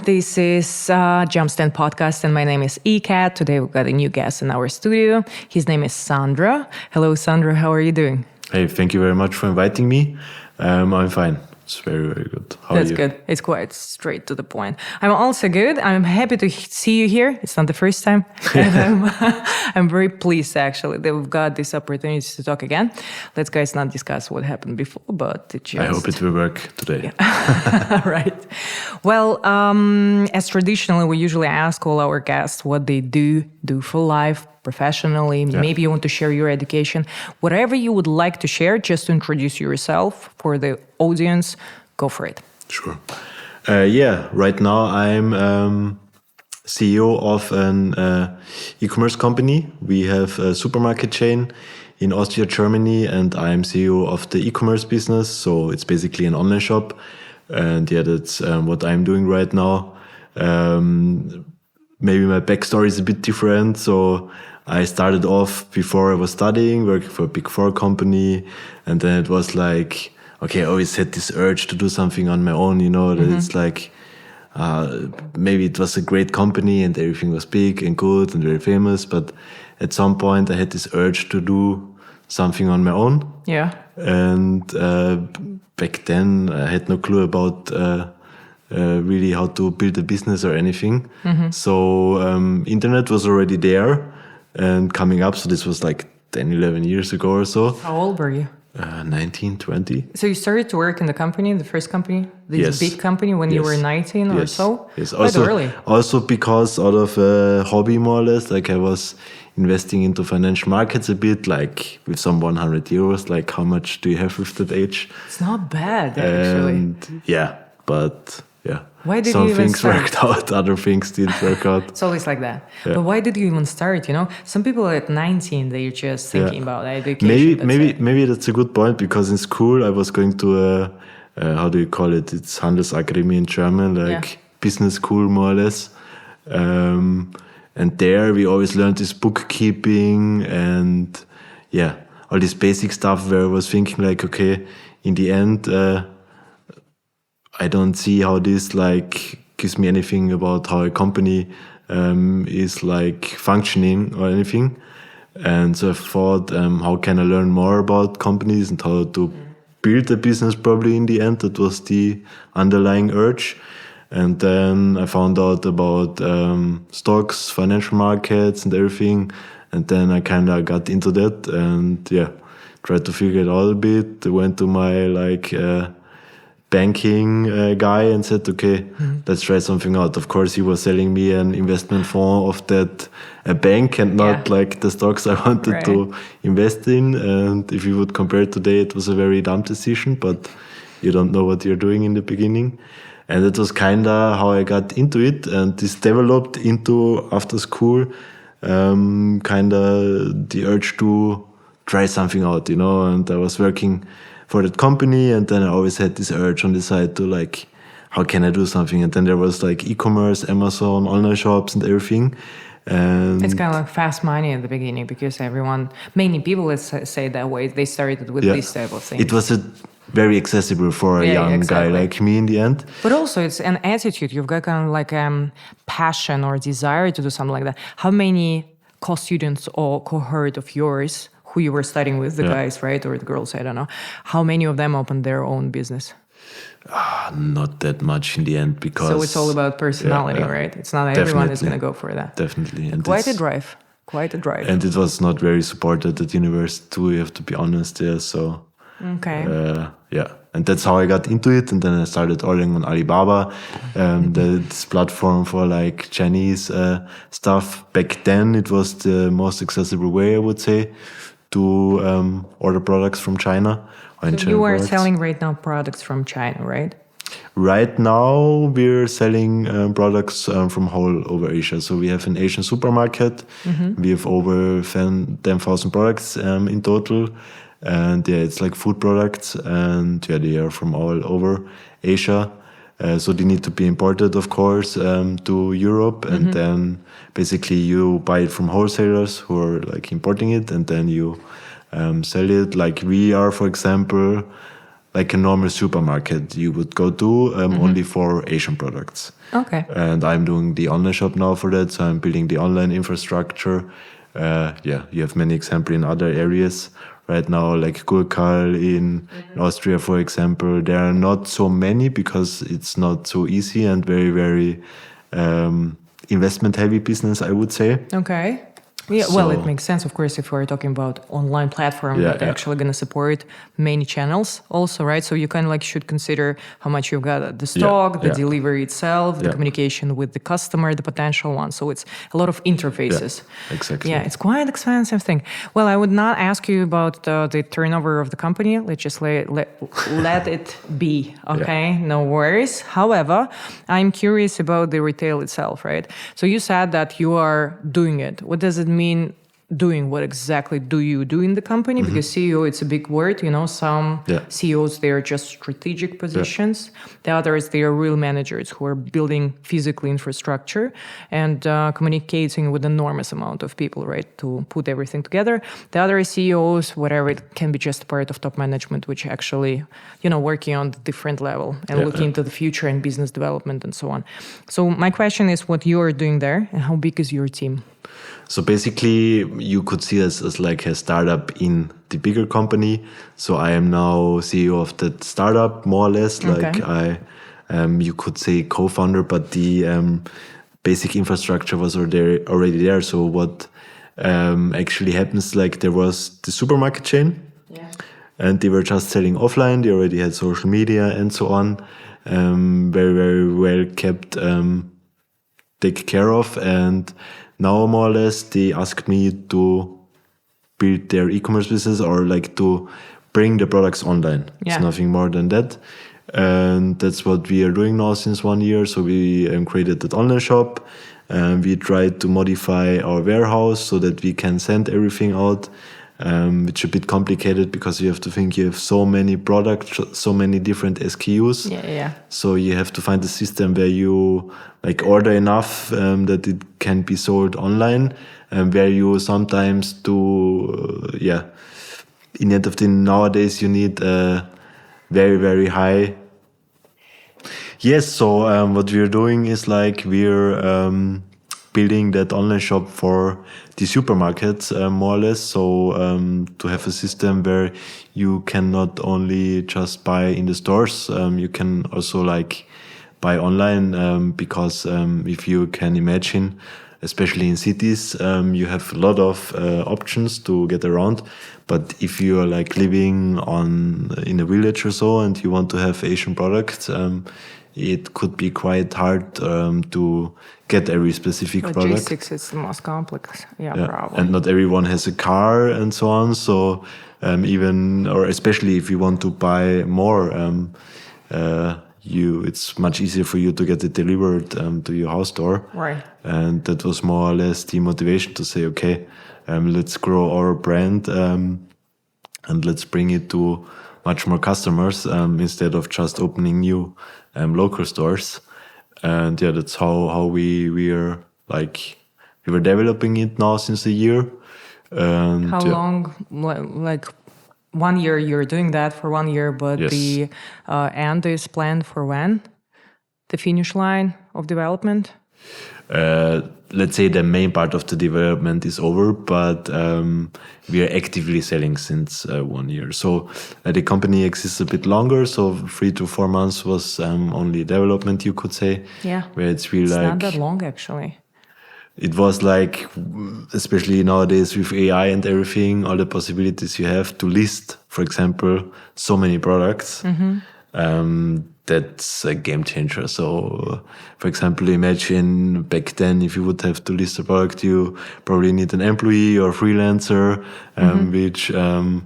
This is Jumpstand Podcast, and my name is ECAT. Today we've got a new guest in our studio. His name is Sandro. Hello, Sandro. How are you doing? Hey, thank you very much for inviting me. I'm fine. It's very, very good. How are you? That's good. It's quite straight to the point. I'm also good. I'm happy to see you here. It's not the first time. And I'm very pleased, actually, that we've got this opportunity to talk again. Let's, guys, not discuss what happened before, but it just... I hope it will work today. Yeah. Right. Well, as traditionally, we usually ask all our guests what they do for life, professionally. Yeah. Maybe you want to share your education. Whatever you would like to share, just to introduce yourself for the audience, go for it. Sure. Right now I'm CEO of an e-commerce company. We have a supermarket chain in Austria, Germany, and I'm CEO of the e-commerce business. So it's basically an online shop. And yeah, that's what I'm doing right now. Maybe my backstory is a bit different. So I started off before I was studying, working for a Big Four company. And then it was like, okay, I always had this urge to do something on my own, that it's like, maybe it was a great company and everything was big and good and very famous. But at some point I had this urge to do something on my own. Yeah. And back then I had no clue about really how to build a business or anything. So internet was already there and coming up. So this was like 10, 11 years ago or so. How old were you? 19, 20. So you started to work in the company, the first company, this Yes. big company, when you were 19 or so? Yes. Quite early. Also because out of a hobby, more or less, like I was investing into financial markets a bit, like with some 100 euros, like how much do you have with that age? It's not bad, actually. And yeah, but yeah. Why did some you even things start? worked out, other things didn't work out. It's always like that. Yeah. But why did you even start? Some people at 19, they're just thinking about education. Maybe that's a good point, because in school I was going to a how do you call it? It's Handelsakademie in German, like business school more or less. And there we always learned this bookkeeping and all this basic stuff, where I was thinking like, okay, in the end, I don't see how this like gives me anything about how a company is like functioning or anything. And so I thought, how can I learn more about companies and how to build a business probably in the end? That was the underlying urge. And then I found out about stocks, financial markets and everything. And then I kind of got into that and tried to figure it out a bit. I went to my banking guy and said, okay, let's try something out. Of course, he was selling me an investment fund of that a bank and not like the stocks I wanted to invest in. And if you would compare it today, it was a very dumb decision, but you don't know what you're doing in the beginning. And that was kind of how I got into it. And this developed into, after school, kind of the urge to try something out, and I was working for that company, and then I always had this urge on the side to like, how can I do something? And then there was like e-commerce, Amazon, online shops and everything. And it's kind of like fast money at the beginning, because many people, let's say that way, they started with this type of thing. It was very accessible for a young guy like me in the end. But also it's an attitude. You've got kind of like passion or desire to do something like that. How many co-students or cohort of yours who you were studying with, the guys, right? Or the girls, I don't know. How many of them opened their own business? Not that much in the end, because... So it's all about personality, right? It's not everyone is going to go for that. Definitely. And Quite a drive. And it was not very supported at university too, you have to be honest, so... Okay. And that's how I got into it. And then I started ordering on Alibaba, this platform for like Chinese stuff. Back then, it was the most accessible way, I would say, to order products from China. So you are selling right now products from China, right? Right now, we're selling products from all over Asia. So we have an Asian supermarket. We have over 10,000 products in total. And it's like food products, and they are from all over Asia. So they need to be imported, of course, to Europe. And then basically you buy it from wholesalers who are like importing it, and then you sell it. Like we are, for example, like a normal supermarket you would go to, only for Asian products. Okay. And I'm doing the online shop now for that, so I'm building the online infrastructure. You have many examples in other areas. Right now, like Gurkal in Austria, for example, there are not so many because it's not so easy and very, very investment-heavy business, I would say. Okay. Yeah, well, it makes sense, of course, if we're talking about online platform that actually going to support many channels also, right? So you kind of like should consider how much you've got the stock, the delivery itself, the communication with the customer, the potential one. So it's a lot of interfaces. Yeah, exactly. Yeah, it's quite an expensive thing. Well, I would not ask you about the turnover of the company. Let's just let it be, okay? No worries. However, I'm curious about the retail itself, right? So you said that you are doing it. What does it mean doing? What exactly do you do in the company? Because CEO, it's a big word, some CEOs, they are just strategic positions. The others, they are real managers who are building physical infrastructure and communicating with enormous amount of people, right, to put everything together. The other CEOs, whatever, it can be just part of top management, which actually, working on the different level and looking into the future and business development and so on. So my question is what you are doing there and how big is your team? So basically, you could see us as like a startup in the bigger company. So I am now CEO of that startup, more or less. Like you could say co-founder, but the basic infrastructure was already there. So what actually happens, like there was the supermarket chain, and they were just selling offline. They already had social media and so on. Very, very well kept, taken care of, and now, more or less, they asked me to build their e-commerce business or like to bring the products online. Yeah. It's nothing more than that. And that's what we are doing now since 1 year. So we created that online shop. We tried to modify our warehouse so that we can send everything out, which is a bit complicated because you have to think you have so many products, so many different SKUs. Yeah. So you have to find a system where you like order enough that it can be sold online, where you sometimes do, in the end of the nowadays you need very, very high. Yes, so what we're doing is like we're building that online shop for the supermarkets, more or less. So to have a system where you can not only just buy in the stores, you can also like buy online, because if you can imagine, especially in cities, you have a lot of options to get around. But if you are like living in a village or so and you want to have Asian products, it could be quite hard to get every specific product. Logistics is the most complex, problem. And not everyone has a car and so on. So especially if you want to buy more, it's much easier for you to get it delivered to your house door. Right. And that was more or less the motivation to say, okay, let's grow our brand and let's bring it to much more customers instead of just opening new local stores. And that's how we were developing it now since a year. And how long? Like 1 year you're doing that for 1 year, but yes. The end is planned for when? The finish line of development? Let's say the main part of the development is over, but we are actively selling since 1 year. So the company exists a bit longer. So 3 to 4 months was only development, you could say. Yeah. Where it's really not that long, actually. It was like, especially nowadays with AI and everything, all the possibilities you have to list, for example, so many products. That's a game changer. So, for example, imagine back then, if you would have to list a product, you probably need an employee or freelancer, which to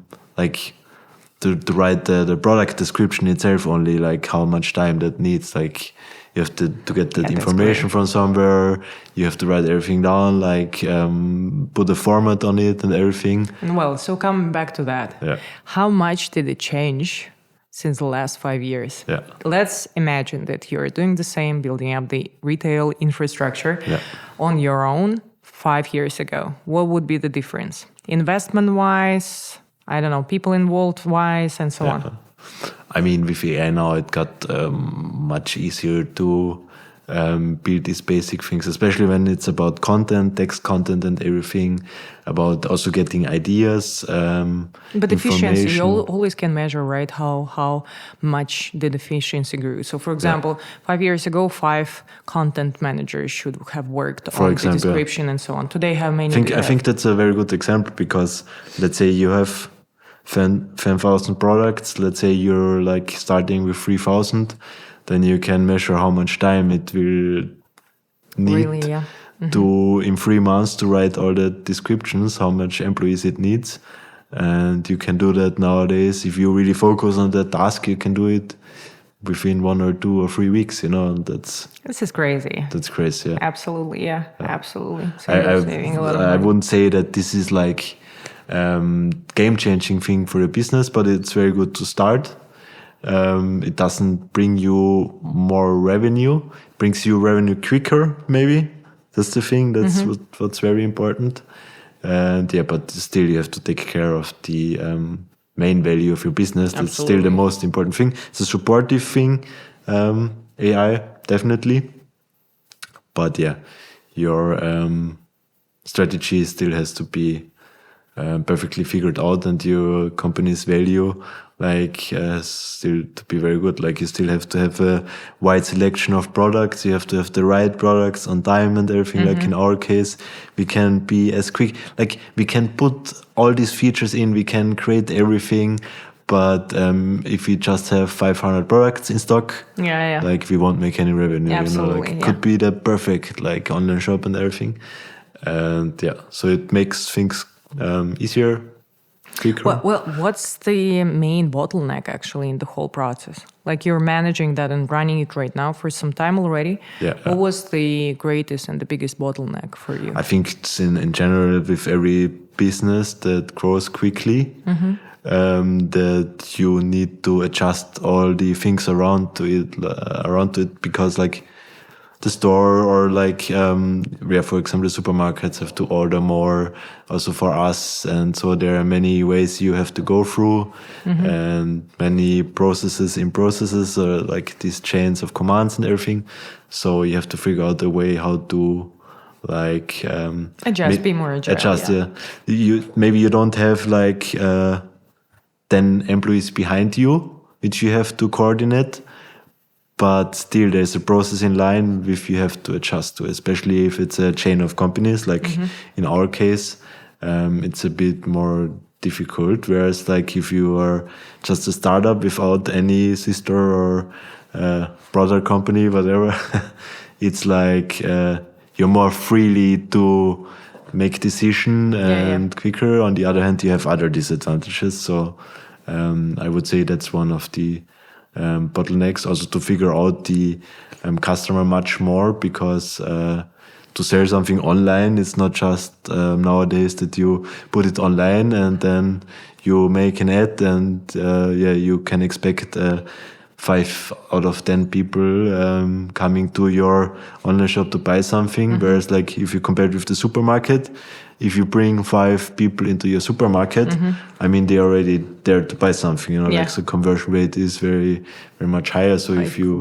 write the product description itself only, like how much time that needs. Like you have to get that information from somewhere. You have to write everything down, like put a format on it and everything. Well, so coming back to that, how much did it change since the last 5 years? Yeah. Let's imagine that you're doing the same, building up the retail infrastructure on your own 5 years ago. What would be the difference? Investment-wise, I don't know, people involved-wise, and so on. I mean, with AI now, it got much easier to build these basic things, especially when it's about content, text content and everything, about also getting ideas, But efficiency, you information. always can measure, right? How much did efficiency grew. So, for example, 5 years ago, 5 content managers should have worked on the description and so on. Today, how many do you I think that's a very good example because let's say you have 10,000 products. Let's say you're like starting with 3,000, then you can measure how much time it will need Really, yeah. to in 3 months to write all the descriptions, how much employees it needs. And you can do that nowadays. If you really focus on that task, you can do it within 1 or 2 or 3 weeks, and This is crazy. that's crazy. Yeah. Absolutely, yeah. Absolutely. So you're saving a lot of money. I wouldn't say that this is like game-changing thing for a business, but it's very good to start. It doesn't bring you more revenue. It brings you revenue quicker, maybe. That's the thing. That's what's very important. And yeah, but still you have to take care of the main value of your business. That's still the most important thing. It's a supportive thing, AI, definitely. But yeah, your strategy still has to be perfectly figured out, and your company's value still to be very good. Like you still have to have a wide selection of products. You have to have the right products on time and everything. Like in our case, we can be as quick. Like we can put all these features in. We can create everything. But if we just have 500 products in stock, like we won't make any revenue. Absolutely, could be the perfect like online shop and everything. And yeah, so it makes things easier, quicker. Well, what's the main bottleneck actually in the whole process? Like you're managing that and running it right now for some time already. Yeah. What was the greatest and the biggest bottleneck for you? I think it's in general with every business that grows quickly, that you need to adjust all the things around to it, because like the store or like for example the supermarkets have to order more also for us, and so there are many ways you have to go through and many processes or like these chains of commands and everything, so you have to figure out a way how to like be more agile. You don't have like 10 employees behind you which you have to coordinate, but still there's a process in line which you have to adjust to, especially if it's a chain of companies. Like in our case, it's a bit more difficult. Whereas like if you are just a startup without any sister or brother company, whatever, it's like you're more freely to make decision and quicker. On the other hand, you have other disadvantages. So I would say that's one of the bottlenecks, also to figure out the customer much more, because to sell something online, it's not just nowadays that you put it online and then you make an ad and you can expect 5 out of 10 people coming to your online shop to buy something. Whereas like if you compare it with the supermarket, if you bring 5 people into your supermarket, I mean, they're already there to buy something, like so conversion rate is very, very much higher. So if you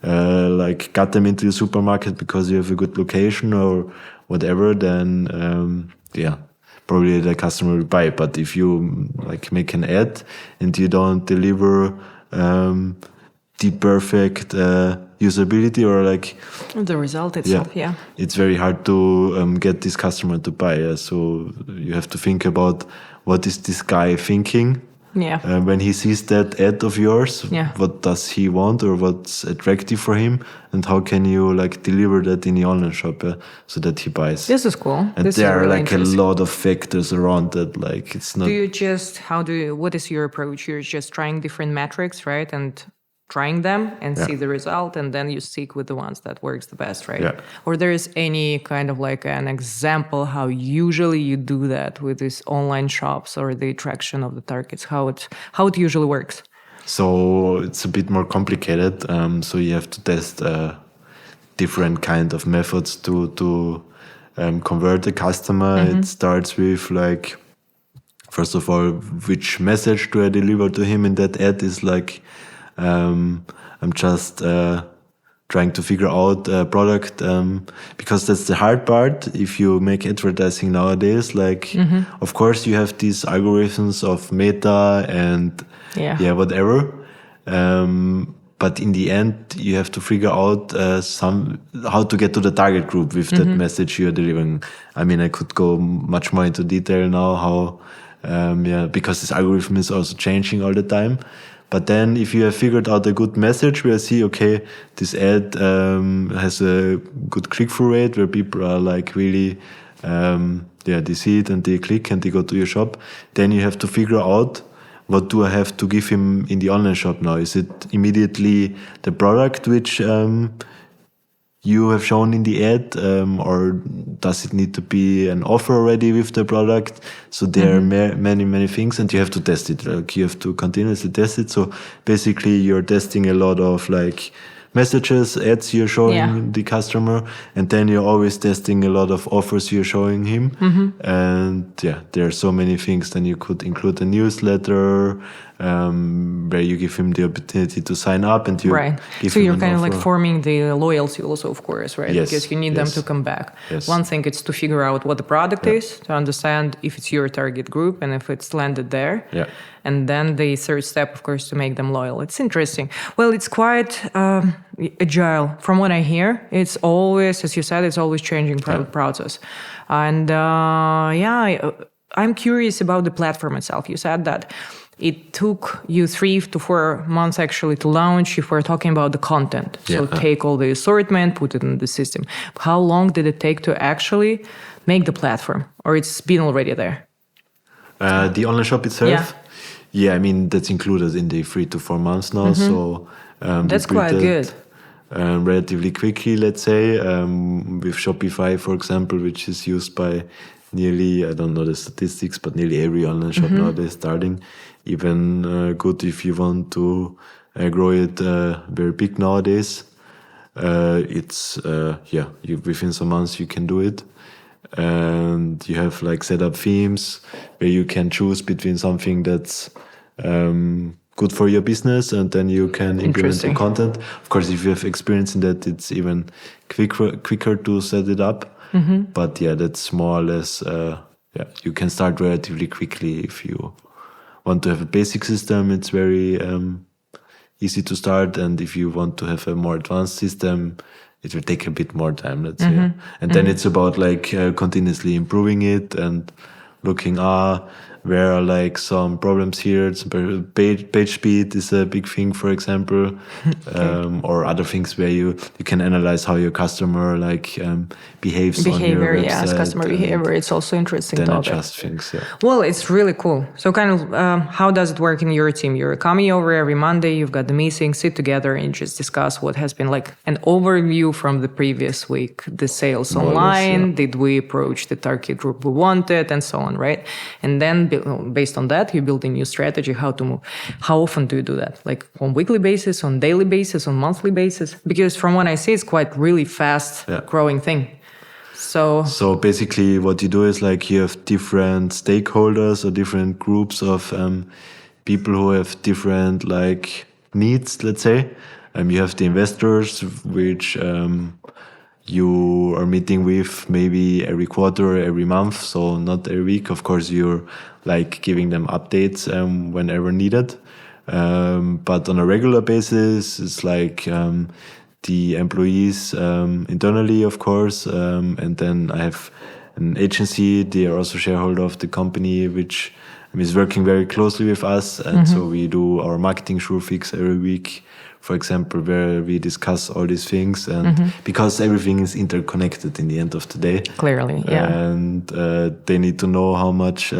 like got them into your supermarket because you have a good location or whatever, then probably the customer will buy. But if you like make an ad and you don't deliver the perfect usability or like the result itself, it's very hard to get this customer to buy. So you have to think about what is this guy thinking when he sees that ad of yours. What does he want or what's attractive for him, and how can you like deliver that in the online shop so that he buys? This is cool. And this there are really like a lot of factors around that. Like it's not. What is your approach? You're just trying different metrics, right? And trying them and see the result, and then you stick with the ones that works the best, right? Or there is any kind of like an example how usually you do that with these online shops or the attraction of the targets, how it usually works? So it's a bit more complicated. So you have to test different kind of methods to convert the customer. It starts with like, first of all, which message do I deliver to him in that ad is like, I'm just trying to figure out a product, because that's the hard part. If you make advertising nowadays, like, of course, you have these algorithms of Meta and whatever. But in the end, you have to figure out how to get to the target group with that message you're delivering. I mean, I could go much more into detail now how, because this algorithm is also changing all the time. But then if you have figured out a good message where I see, okay, this ad has a good click-through rate where people are like really, they see it and they click and they go to your shop, then you have to figure out, what do I have to give him in the online shop now? Is it immediately the product which you have shown in the ad, or does it need to be an offer already with the product? So there are many things, and you have to test it. Like, you have to continuously test it. So basically, you're testing a lot of like messages, ads you're showing the customer, and then you're always testing a lot of offers you're showing him. And there are so many things. Then you could include a newsletter where you give him the opportunity to sign up, and you give so him you're an kind of offer. like forming the loyalty also, of course, right? Yes, Because you need them to come back. Yes. One thing is to figure out what the product is, to understand if it's your target group and if it's landed there. And then the third step, of course, to make them loyal. It's interesting. Well, it's quite agile. From what I hear, it's always, as you said, it's always changing process. And I'm curious about the platform itself. You said that it took you 3 to 4 months actually to launch if we're talking about the content. So take all the assortment, put it in the system. How long did it take to actually make the platform? Or it's been already there? The online shop itself? Yeah, I mean, that's included in the 3 to 4 months now. So that's quite good. Relatively quickly, let's say, with Shopify, for example, which is used by nearly, I don't know the statistics, but nearly every online shop nowadays starting. Even good if you want to grow it very big nowadays. It's, within some months you can do it. And you have like set up themes where you can choose between something that's good for your business, and then you can implement the content. Of course, if you have experience in that, it's even quicker to set it up. But that's more or less, you can start relatively quickly. If you want to have a basic system, it's very easy to start. And if you want to have a more advanced system, it will take a bit more time, let's say. And then it's about like continuously improving it and looking, where are like some problems here. Page speed is a big thing, for example, or other things where you can analyze how your customer like behaves on your website. Yes, customer behavior. It's also interesting. Then topic. adjust things. Well, it's really cool. So kind of how does it work in your team? You're coming over every Monday, you've got the meeting, sit together and just discuss what has been like an overview from the previous week, the sales online, did we approach the target group we wanted, and so on, right? And then based on that, you build a new strategy, how to move. How often do you do that? Like on weekly basis, on daily basis, on monthly basis? Because from what I see, it's quite really fast growing thing. So basically what you do is like you have different stakeholders or different groups of people who have different like needs, let's say. You have the investors, which you are meeting with maybe every quarter, every month, so not every week. Of course, you're like giving them updates whenever needed. But on a regular basis, it's like the employees internally, of course. And then I have an agency. They are also shareholder of the company, which is working very closely with us. And so we do our marketing sure fix every week, for example, where we discuss all these things. And because everything is interconnected in the end of the day. Clearly, yeah. And they need to know how much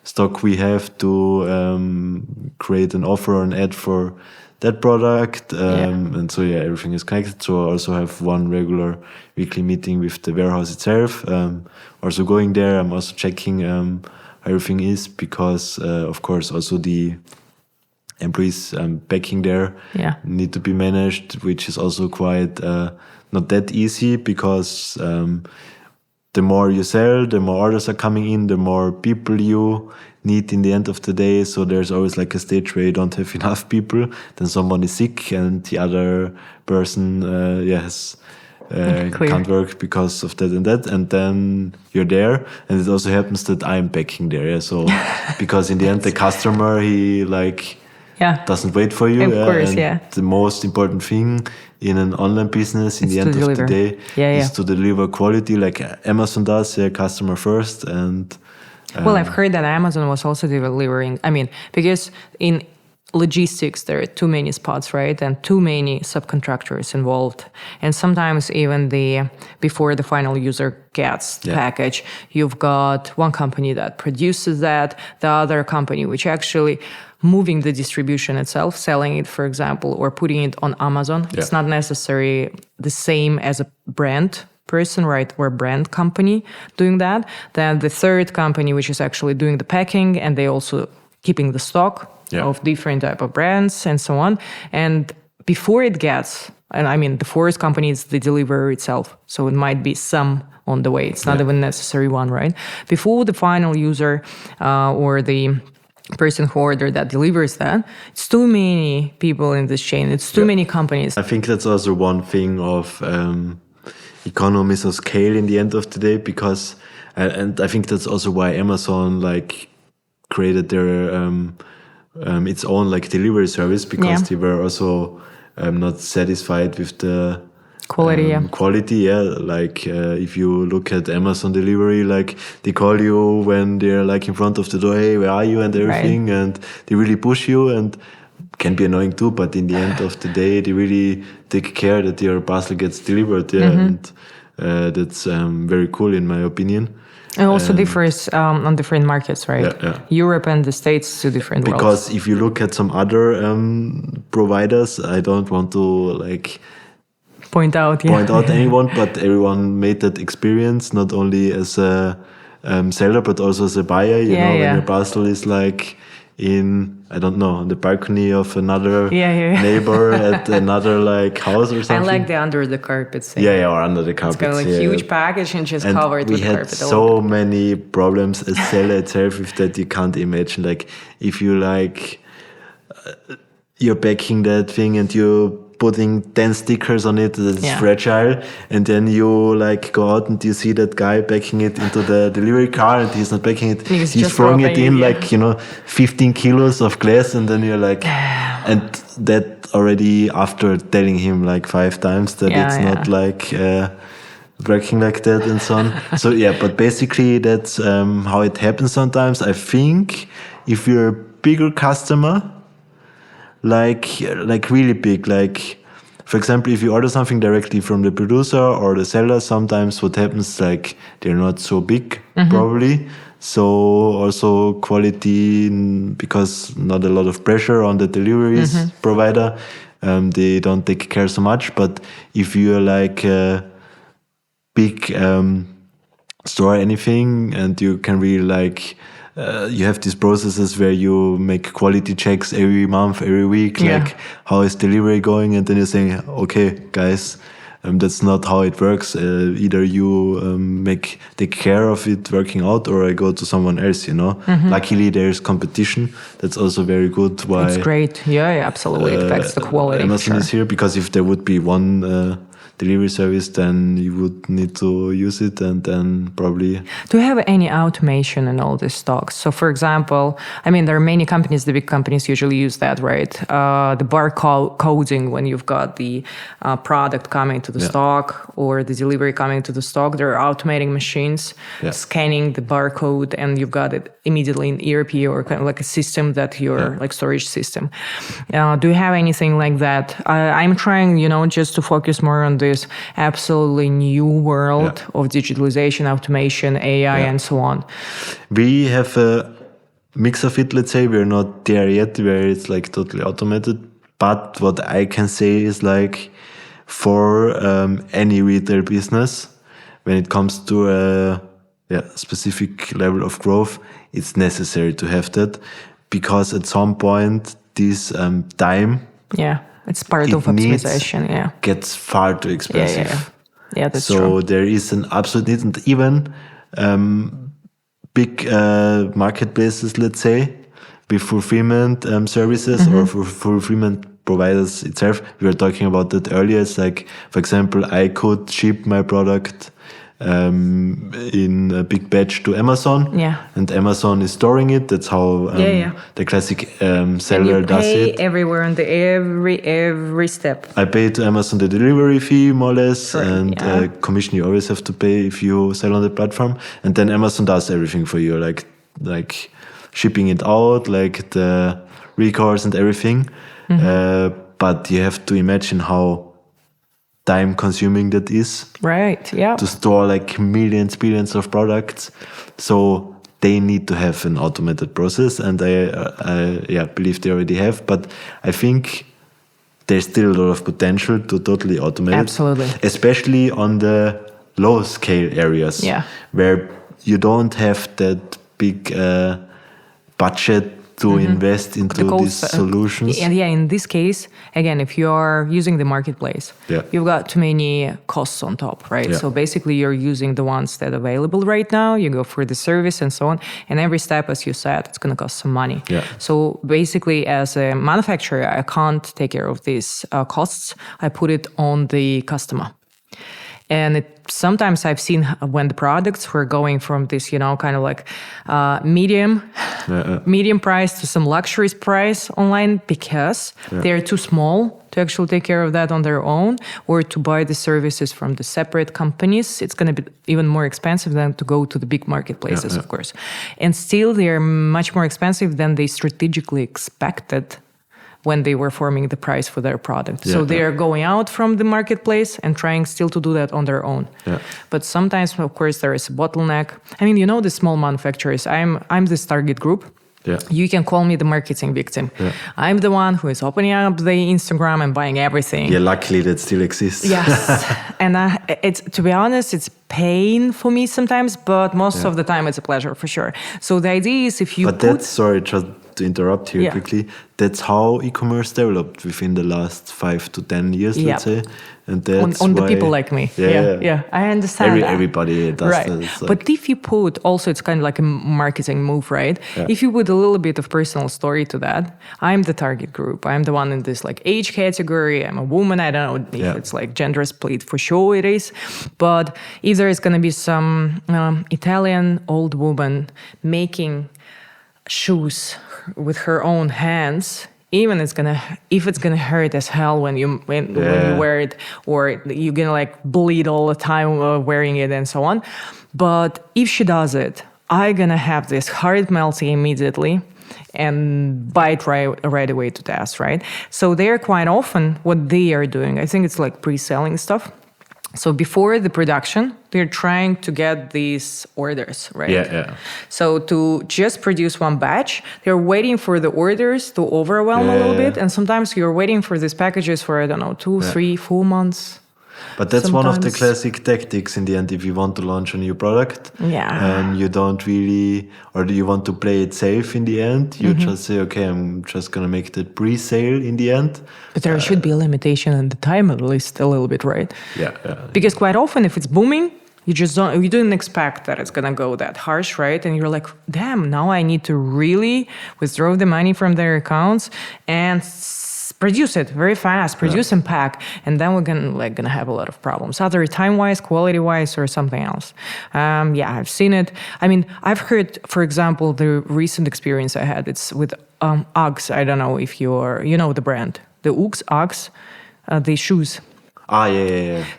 stock we have to create an offer or an ad for that product. And so, everything is connected. So I also have one regular weekly meeting with the warehouse itself. Also going there, I'm also checking how everything is, because, of course, also the employees backing there need to be managed, which is also quite not that easy, because the more you sell, the more orders are coming in, the more people you need in the end of the day. So there's always like a stage where you don't have enough people. Then someone is sick and the other person, can't work because of that and that. And then you're there. And it also happens that I'm packing there. Yeah? So because in the end, the customer, he doesn't wait for you. Of course, and the most important thing in an online business in the end of the day is to deliver quality like Amazon does, customer first. And well, I've heard that Amazon was also delivering. I mean, because in logistics, there are too many spots, right? And too many subcontractors involved. And sometimes even before the final user gets the package, you've got one company that produces that, the other company which actually moving the distribution itself, selling it, for example, or putting it on Amazon. Yeah. It's not necessarily the same as a brand person, right, or brand company doing that. Then the third company, which is actually doing the packing, and they also keeping the stock of different type of brands and so on. And before it gets, and I mean, the fourth company is the deliverer itself. So it might be some on the way. It's not even necessary one, right? Before the final user or the person who ordered that delivers that, it's too many people in this chain. It's too many companies. I think that's also one thing of economies of scale in the end of the day, because, and I think that's also why Amazon created their its own delivery service, because they were also not satisfied with the quality. If you look at Amazon delivery, they call you when they're in front of the door, hey, where are you, and everything, and they really push you, and can be annoying too, but in the end of the day, they really take care that your parcel gets delivered. And that's very cool in my opinion. And also differs on different markets, right? Europe and the States, two different worlds. Because if you look at some other providers, I don't want to point out anyone, but everyone made that experience, not only as a seller, but also as a buyer. You know, when your parcel is in, I don't know, on the balcony of another neighbor at another house or something. I like the under the carpet thing. Or under the carpet. It's got huge package and just covered with carpet. We had so many problems as seller itself with that you can't imagine. If you you're packing that thing and you putting 10 stickers on it that's fragile, and then you go out and you see that guy packing it into the delivery car and he's not packing it, he's throwing it in 15 kilos of glass, and then you're and that already after telling him 5 times that it's not working like that and so on. So but basically that's how it happens sometimes. I think if you're a bigger customer, really big, for example, if you order something directly from the producer or the seller, sometimes what happens, they're not so big, probably. So also quality, because not a lot of pressure on the deliveries provider, they don't take care so much. But if you're a big store or anything, and you can really you have these processes where you make quality checks every month, every week, how is delivery going? And then you're saying, okay, guys, that's not how it works. Either you take care of it working out, or I go to someone else, Luckily, there's competition. That's also very good. Why it's great. Absolutely. It affects the quality. Amazon is here, because if there would be one delivery service, then you would need to use it, and then probably... Do you have any automation in all these stocks? So, for example, I mean, there are many companies, the big companies usually use that, right? The barcoding, when you've got the product coming to the stock or the delivery coming to the stock, there are automating machines scanning the barcode, and you've got it immediately in ERP or kind of a system that your storage system. Do you have anything like that? I'm trying, just to focus more on this absolutely new world of digitalization, automation, AI, and so on. We have a mix of it, let's say. We're not there yet where it's totally automated. But what I can say is for any retail business, when it comes to a specific level of growth, it's necessary to have that, because at some point this time... It's part of optimization, gets far too expensive. Yeah, that's so true. there is an absolute need, and even big marketplaces, let's say, with fulfillment services or for fulfillment providers itself. We were talking about that earlier. It's like, for example, I could ship my product in a big batch to Amazon, and Amazon is storing it. That's how the classic seller and you does pay it. everywhere on the every step. I pay to Amazon the delivery fee, more or less, Correct, and commission you always have to pay if you sell on the platform. And then Amazon does everything for you, like shipping it out, like the recourse and everything. But you have to imagine how time consuming that is. Right, yeah. To store like millions, billions of products. So they need to have an automated process, and I believe they already have. But I think there's still a lot of potential to totally automate Absolutely. it, especially on the low scale areas, where you don't have that big budget to invest into these solutions. And in this case, again, if you are using the marketplace, you've got too many costs on top, right? Yeah. So basically you're using the ones that are available right now, you go for the service and so on. And every step, as you said, it's going to cost some money. Yeah. So basically as a manufacturer, I can't take care of these costs. I put it on the customer. And sometimes I've seen when the products were going from this, kind of like medium price to some luxury price online because they're too small to actually take care of that on their own, or to buy the services from the separate companies. It's going to be even more expensive than to go to the big marketplaces, of course. And still, they're much more expensive than they strategically expected when they were forming the price for their product. So they are going out from the marketplace and trying still to do that on their own. But sometimes, of course, there is a bottleneck. I mean, the small manufacturers, I'm this target group. You can call me the marketing victim. I'm the one who is opening up the Instagram and buying everything. Yeah, luckily that still exists. Yes. And it's, to be honest, it's pain for me sometimes, but most of the time it's a pleasure for sure. So the idea is if you sorry, just to interrupt here quickly, that's how e-commerce developed within the last 5 to 10 years, let's say. And that's on the people like me. I understand that. Everybody does that. Like, but if you put, also it's kind of like a marketing move, right? If you put a little bit of personal story to that, I'm the target group. I'm the one in this like age category. I'm a woman. I don't know if it's like gender split, for sure it is. But if there is going to be some Italian old woman making shoes with her own hands, even if it's gonna hurt as hell when you wear it, or you're gonna like bleed all the time wearing it and so on. But if she does it, I'm gonna have this heart melting immediately and buy it right away to test, right? So they're quite often what they are doing. I think it's like pre-selling stuff. So before the production, they're trying to get these orders, right? So to just produce one batch, they're waiting for the orders to overwhelm a little bit. And sometimes you're waiting for these packages for, 2, 3, 4 months. But that's one of the classic tactics in the end. If you want to launch a new product and you don't really, or you want to play it safe in the end, you just say, okay, I'm just going to make that pre-sale in the end. But there should be a limitation in the time at least a little bit, right? Because quite often if it's booming, you didn't expect that it's going to go that harsh, right? And you're like, damn, now I need to really withdraw the money from their accounts and produce it very fast, produce and pack, and then we're gonna have a lot of problems, either time-wise, quality-wise, or something else. I've seen it. I mean, I've heard, for example, the recent experience I had. It's with Uggs. I don't know if you know the brand, the Uggs, the shoes.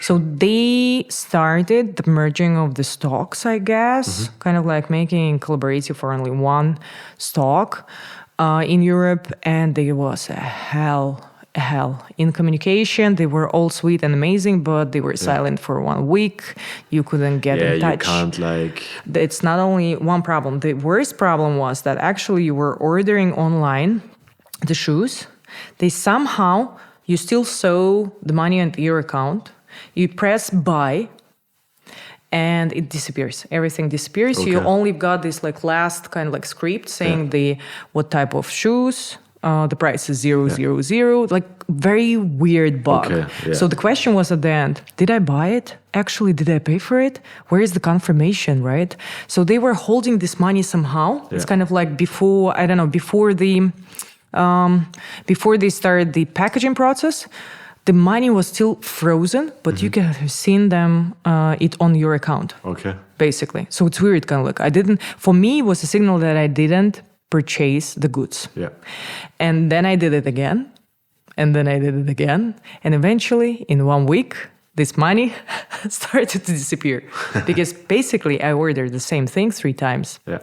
So they started the merging of the stocks, I guess, kind of like making collaborative for only one stock in Europe, and there was a hell in communication. They were all sweet and amazing, but they were silent for 1 week. You couldn't get in touch. You can't It's not only one problem. The worst problem was that actually you were ordering online the shoes. They somehow, you still saw the money on your account. You press buy, and it disappears. Everything disappears. Okay. You only got this last kind of script saying what type of shoes, the price is 000, like very weird bug. Okay, yeah. So the question was at the end, did I buy it? Actually, did I pay for it? Where is the confirmation, right? So they were holding this money somehow. It's kind of like before they started the packaging process, the money was still frozen, but you can have seen it on your account. Okay. Basically. So it's weird, kind of like for me, it was a signal that I didn't purchase the goods. Yeah. And then I did it again. And then I did it again. And eventually, in 1 week, this money started to disappear. Because basically, I ordered the same thing 3 times. Yeah.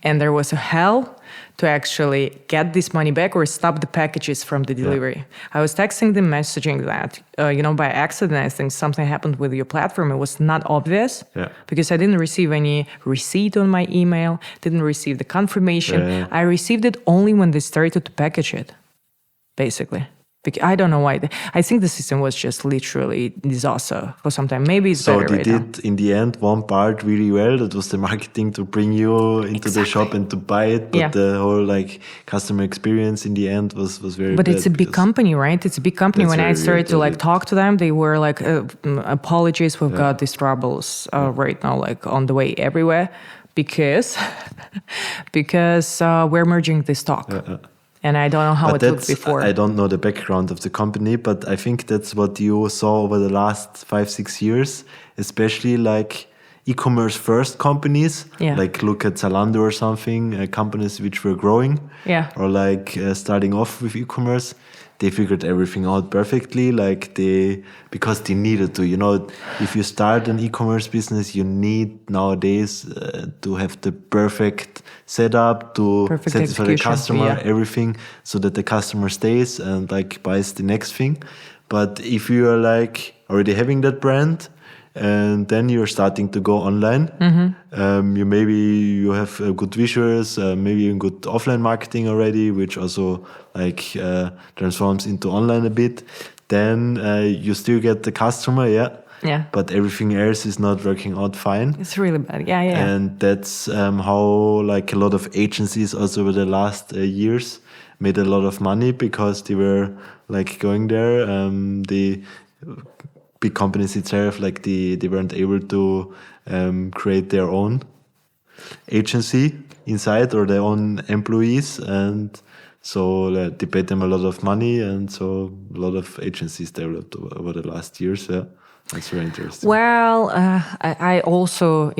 And there was a hell to actually get this money back or stop the packages from the delivery. Yeah. I was texting them, messaging that, by accident, I think something happened with your platform. It was not obvious because I didn't receive any receipt on my email, didn't receive the confirmation. Yeah. I received it only when they started to package it, basically. I don't know why. I think the system was just literally disaster for some time. Maybe it's better right now. So they did, in the end, one part really well. That was the marketing to bring you into the shop and to buy it. But the whole customer experience in the end was very But bad. it's a big company, right? It's a big company. When I started to talk to them, they were like, apologies, we've got these troubles right now, on the way everywhere because we're merging the stock. And I don't know how it looked before. I don't know the background of the company, but I think that's what you saw over the last 5-6 years, especially e-commerce first companies, look at Zalando or something, companies which were growing, or starting off with e-commerce. They figured everything out perfectly, because they needed to. If you start an e-commerce business, you need nowadays to have the perfect setup to satisfy the customer, everything, so that the customer stays and buys the next thing. But if you are already having that brand, and then you're starting to go online. You have good visuals, maybe even good offline marketing already, which also transforms into online a bit. Then you still get the customer, but everything else is not working out fine. It's really bad, And that's how a lot of agencies also over the last years made a lot of money, because they were going there. The big companies itself, they weren't able to create their own agency inside or their own employees, and so they paid them a lot of money, and so a lot of agencies developed over the last years. That's very interesting. Well, I also,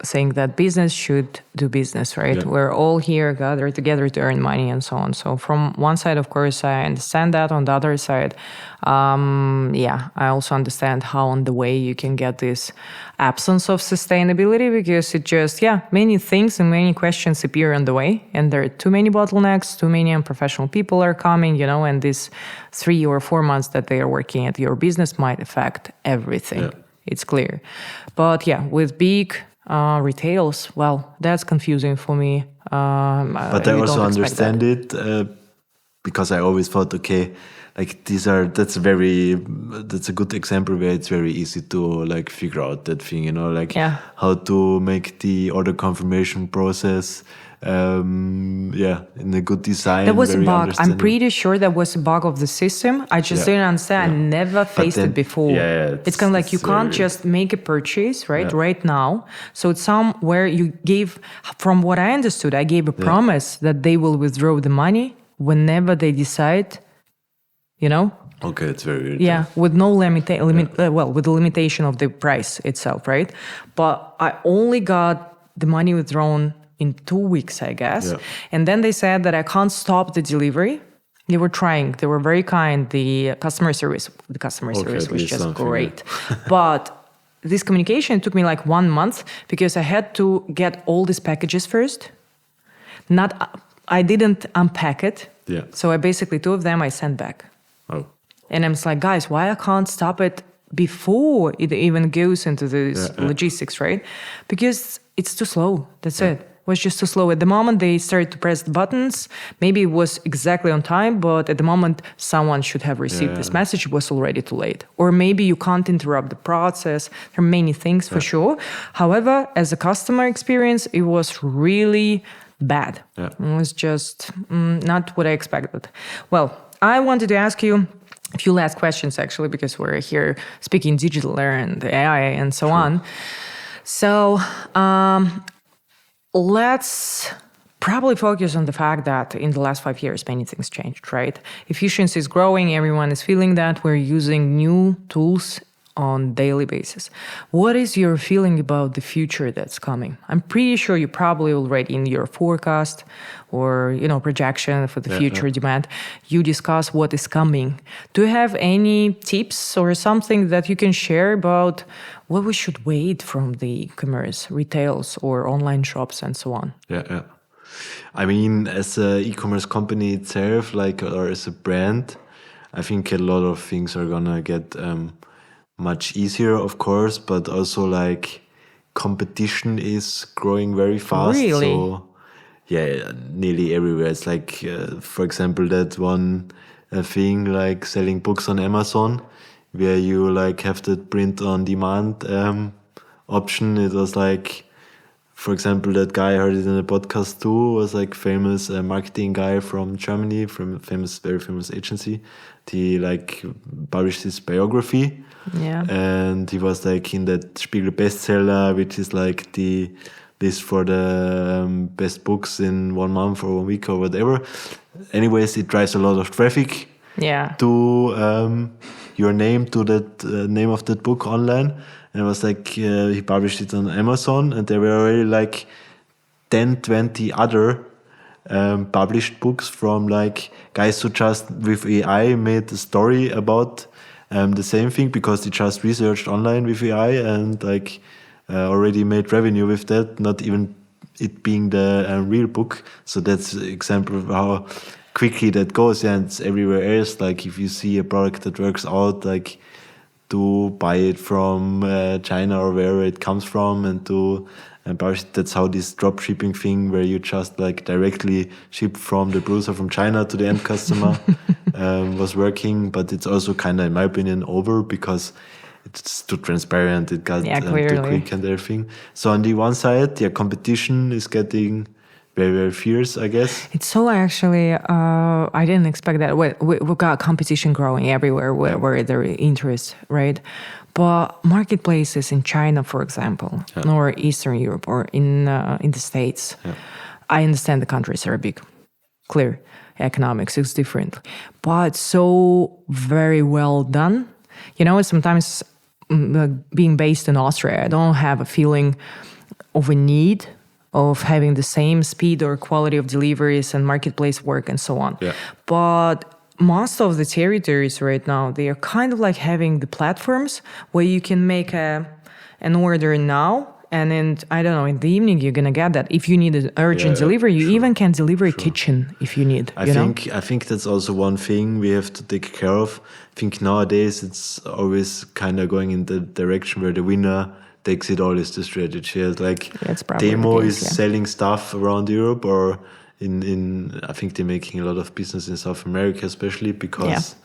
think that business should do business, right? Yeah. We're all here gathered together to earn money and so on. So from one side, of course, I understand that. On the other side, I also understand how on the way you can get this absence of sustainability, because it just, many things and many questions appear on the way, and there are too many bottlenecks, too many unprofessional people are coming, and this 3 or 4 months that they are working at your business might affect everything. Yeah. It's clear. But with big retails, well, that's confusing for me. But I also understand it because I always thought, okay, that's a good example where it's very easy to figure out that thing, how to make the order confirmation process in a good design. That was a bug. I'm pretty sure that was a bug of the system. I just didn't understand. I never faced it before. It's kind of you can't just make a purchase, right now. So it's somewhere you gave, from what I understood, I gave a promise that they will withdraw the money whenever they decide, Okay, it's very weird. Yeah, with no with the limitation of the price itself, right? But I only got the money withdrawn in 2 weeks, I guess. Yeah. And then they said that I can't stop the delivery. They were trying. They were very kind. The customer service was just great. But this communication took me 1 month, because I had to get all these packages first. I didn't unpack it. Yeah. So I basically, 2 of them I sent back. Oh. And I'm guys, why I can't stop it before it even goes into this logistics, right? Because it's too slow. That's it. It was just too slow. At the moment they started to press the buttons, maybe it was exactly on time, but at the moment someone should have received this message, it was already too late. Or maybe you can't interrupt the process. There are many things for sure. However, as a customer experience, it was really bad. Yeah. It was just not what I expected. Well, I wanted to ask you a few last questions, actually, because we're here speaking digital and AI and so on. So let's probably focus on the fact that in the last 5 years, many things changed, right? Efficiency is growing. Everyone is feeling that. We're using new tools on daily basis. What is your feeling about the future that's coming? I'm pretty sure you probably already in your forecast or projection for the future demand, you discuss what is coming. Do you have any tips or something that you can share about what we should wait from the e-commerce, retails or online shops and so on? Yeah. I mean, as an e-commerce company itself, or as a brand, I think a lot of things are gonna get much easier, of course, but also competition is growing very fast. Really? So yeah, nearly everywhere. It's for example, that one thing like selling books on Amazon, where you have that print on demand option. It was for example, that guy, I heard it in a podcast too, was famous marketing guy from Germany, from very famous agency. He published his biography. Yeah. And he was in that Spiegel bestseller, which is the list for the best books in 1 month or 1 week or whatever. Anyways, it drives a lot of traffic to your name, to that name of that book online. And it was he published it on Amazon, and there were already 10, 20 other published books from guys who just with AI made a story about the same thing, because they just researched online with AI and already made revenue with that, not even it being the real book. So that's an example of how quickly that goes. Yeah, and it's everywhere else. If you see a product that works out, to buy it from China or wherever it comes from, and to publish it. That's how this drop shipping thing, where you just directly ship from the browser from China to the end customer, was working. But it's also kind of, in my opinion, over, because it's too transparent. It got too quick and everything. So on the one side, competition is getting very, very fierce, I guess. It's so actually, I didn't expect that. We've got competition growing everywhere where there is interest, right? But marketplaces in China, for example, or Eastern Europe, or in the States, I understand the countries are big, clear, economics is different, but so very well done. Sometimes being based in Austria, I don't have a feeling of a need of having the same speed or quality of deliveries and marketplace work and so on. Yeah. But most of the territories right now, they are kind of having the platforms where you can make an order now, and then, I don't know, in the evening you're going to get that. If you need an urgent delivery, you even can deliver a kitchen if you need. I think that's also one thing we have to take care of. I think nowadays it's always kind of going in the direction where the winner takes it all is the strategy. Demo is selling stuff around Europe, or in I think they're making a lot of business in South America, especially because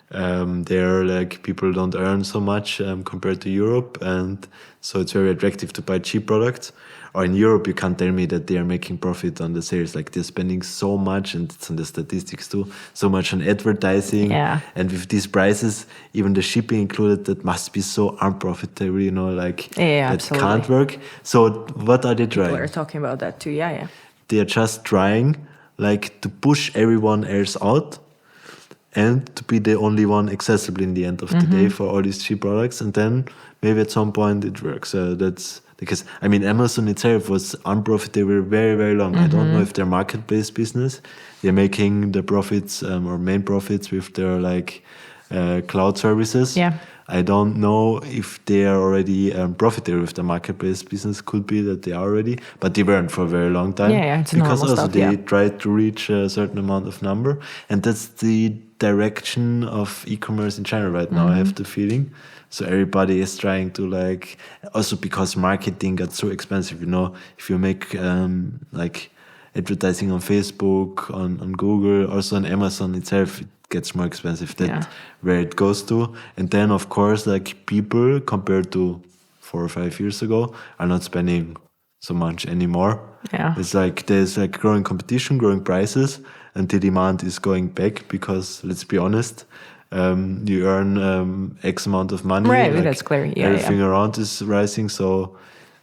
there people don't earn so much compared to Europe, and so it's very attractive to buy cheap products. Or in Europe, you can't tell me that they are making profit on the sales. They're spending so much, and it's on the statistics too, so much on advertising. Yeah. And with these prices, even the shipping included, that must be so unprofitable, that absolutely. can't work. So what are they trying? People are talking about that too, yeah. They are just trying to push everyone else out, and to be the only one accessible in the end of the day for all these cheap products. And then maybe at some point it works. That's because, Amazon itself was unprofitable very, very long. I don't know if their marketplace business, they're making the profits or main profits with their cloud services. Yeah. I don't know if they are already profitable with the marketplace business. Could be that they are already, but they weren't for a very long time. Yeah, it's because normal also stuff, they tried to reach a certain amount of number, and that's the direction of e-commerce in China right now. I have the feeling. So everybody is trying to also because marketing got so expensive. If you make advertising on Facebook, on Google, also on Amazon itself, it gets more expensive. That's where it goes to. And then of course, people compared to 4 or 5 years ago are not spending so much anymore. Yeah. It's like there's like growing competition, growing prices, and the demand is going back because, let's be honest, you earn X amount of money. Right, like that's clear. Yeah, everything around is rising, so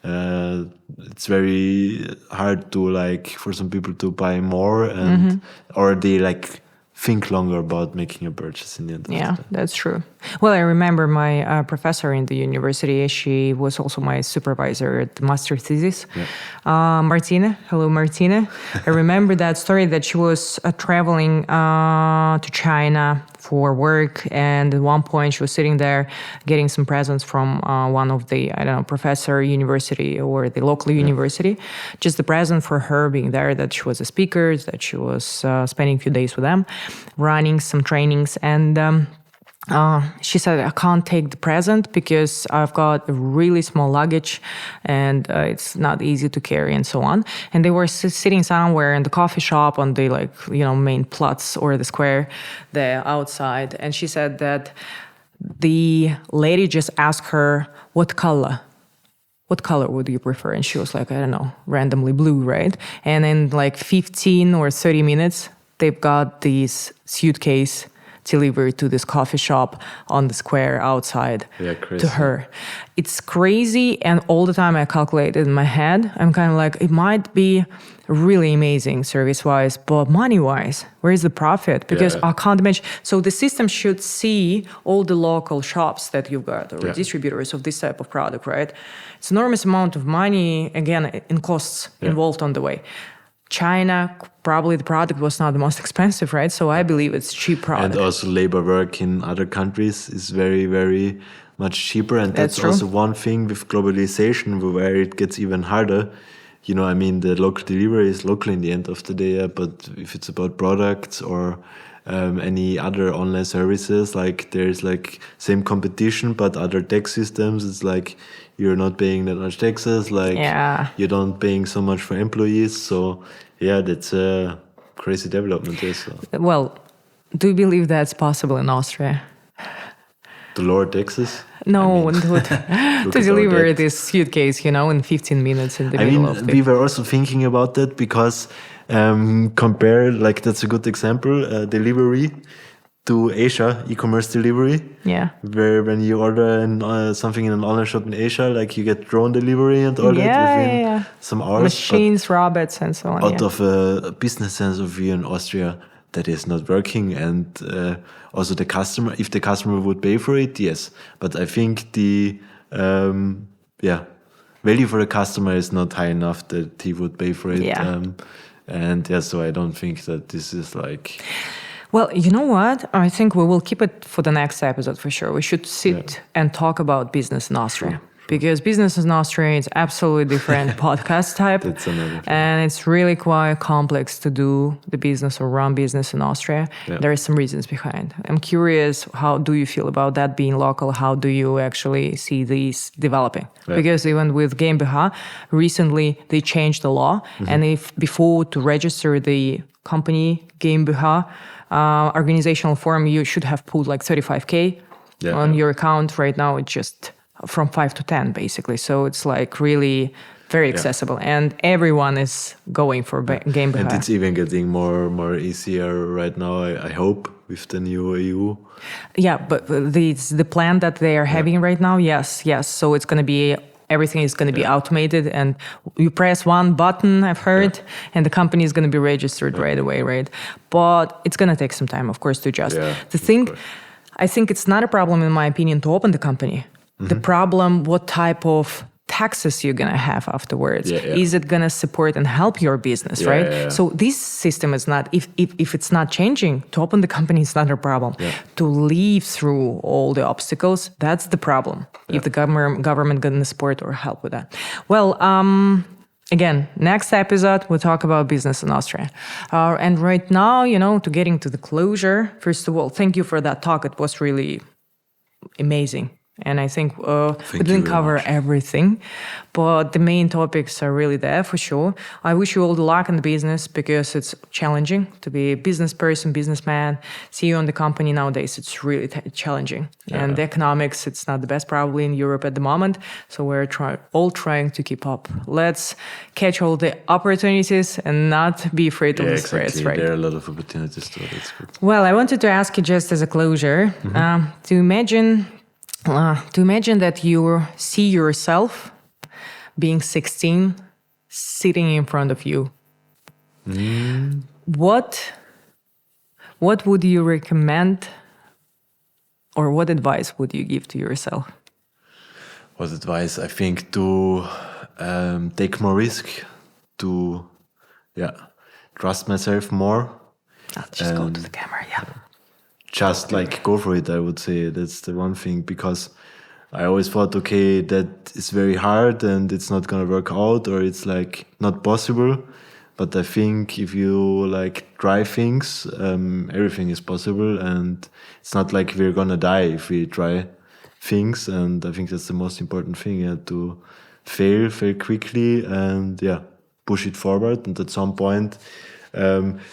it's very hard to like for some people to buy more and or they like think longer about making a purchase in the end. Yeah, that's true. Well, I remember my professor in the university. She was also my supervisor at the master thesis. Martina. Hello, Martina. I remember that story that she was traveling to China for work. And at one point she was sitting there getting some presents from one of the, I don't know, professor university or the local university. Just the present for her being there, that she was a speaker, that she was spending a few days with them, running some trainings. And she said, I can't take the present because I've got a really small luggage and it's not easy to carry and so on. And they were sitting somewhere in the coffee shop on the main Platz or the square there outside. And she said that the lady just asked her, what color would you prefer? And she was like, I don't know, randomly blue, right? And in like 15 or 30 minutes, they've got this suitcase delivered to this coffee shop on the square outside to her. It's crazy. And all the time I calculate it in my head. I'm kind of like, it might be really amazing service-wise, but money-wise, where is the profit? Because I can't imagine. So the system should see all the local shops that you've got or distributors of this type of product, right? It's an enormous amount of money, again, in costs involved on the way. China, probably the product was not the most expensive, right? So I believe it's cheap product. And also labor work in other countries is very, very much cheaper. And that's also one thing with globalization where it gets even harder. You know, I mean, the local delivery is local in the end of the day, but if it's about products or any other online services, like there's like same competition, but other tax systems, it's like you're not paying that much taxes, like you don't paying so much for employees. So yeah, that's a crazy development there. So. Well, do you believe that's possible in Austria? To lower taxes? No, to deliver this suitcase, in 15 minutes in the middle of the... We were also thinking about that because compare, like that's a good example, delivery to Asia, e-commerce delivery. Yeah. Where when you order something in an online shop in Asia, like you get drone delivery and all that within some hours. Machines, robots, and so on. Out of a business sense of view in Austria, that is not working. And also the customer, if the customer would pay for it, yes. But I think the value for the customer is not high enough that he would pay for it. So I don't think that this is like... Well, you know what? I think we will keep it for the next episode for sure. We should sit and talk about business in Austria. Because business in Austria is absolutely different podcast type. That's another thing. And it's really quite complex to do the business or run business in Austria. Yeah. There are some reasons behind. I'm curious, how do you feel about that being local? How do you actually see these developing? Yeah. Because even with GmbH, recently they changed the law. Mm-hmm. And if before to register the company GmbH, organizational form, you should have put like 35K on your account. Right now, it's just from 5 to 10, basically. So it's like really very accessible, and everyone is going for GmbH. And it's even getting more easier right now, I hope, with the new EU. Yeah, but the plan that they are having right now, yes. So it's going to be... Everything is going to be automated, and you press one button, I've heard, and the company is going to be registered right away, right? But it's going to take some time, of course, to adjust. The thing, I think it's not a problem, in my opinion, to open the company. Mm-hmm. The problem, what type of taxes you're going to have afterwards. Is it going to support and help your business, right? So this system is not, if it's not changing, to open the company is not a problem. To live through all the obstacles, that's the problem. If the government going to support or help with that. Well, again, next episode, we'll talk about business in Austria. And right now, to getting to the closure, first of all, thank you for that talk. It was really amazing. And I think we Thank you didn't very cover much. everything, but the main topics are really there for sure. I wish you all the luck in the business because it's challenging to be a business person, businessman, CEO in the company nowadays. It's really challenging. And the economics, it's not the best probably in Europe at the moment. So we're all trying to keep up. Let's catch all the opportunities and not be afraid of the threats, right? There are a lot of opportunities too. That's good. Well, I wanted to ask you just as a closure to imagine that you see yourself being 16, sitting in front of you. What would you recommend, or what advice would you give to yourself? What advice? I think to take more risk, to trust myself more. Let's just go to the camera, Just like go for it, I would say. That's the one thing, because I always thought, okay, that is very hard and it's not gonna work out, or it's like not possible. But I think if you like try things, everything is possible, and it's not like we're gonna die if we try things. And I think that's the most important thing, to fail quickly, and push it forward. And at some point,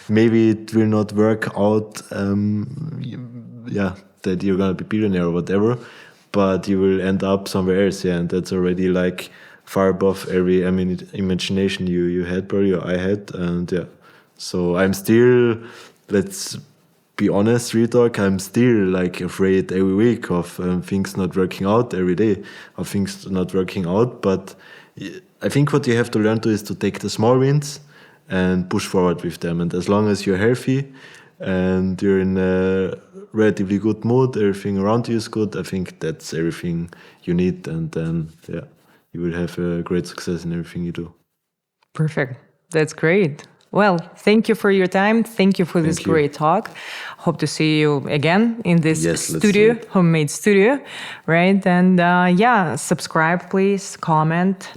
maybe it will not work out, that you're gonna be billionaire or whatever, but you will end up somewhere else, and that's already like far above every imagination you had, probably, or I had. And so I'm still, let's be honest, real talk, I'm still like afraid every week of things not working out, every day of things not working out. But I think what you have to learn to is to take the small wins and push forward with them. And as long as you're healthy and you're in a relatively good mood, everything around you is good, I think that's everything you need. And then, you will have a great success in everything you do. Perfect. That's great. Well, thank you for your time. Thank you for this great talk. Hope to see you again in this studio, homemade studio, right? And subscribe, please, comment,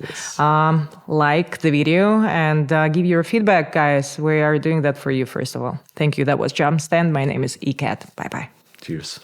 like the video, and give your feedback, guys. We are doing that for you, first of all. Thank you. That was Jumpstand. My name is ECAT. Bye-bye. Cheers.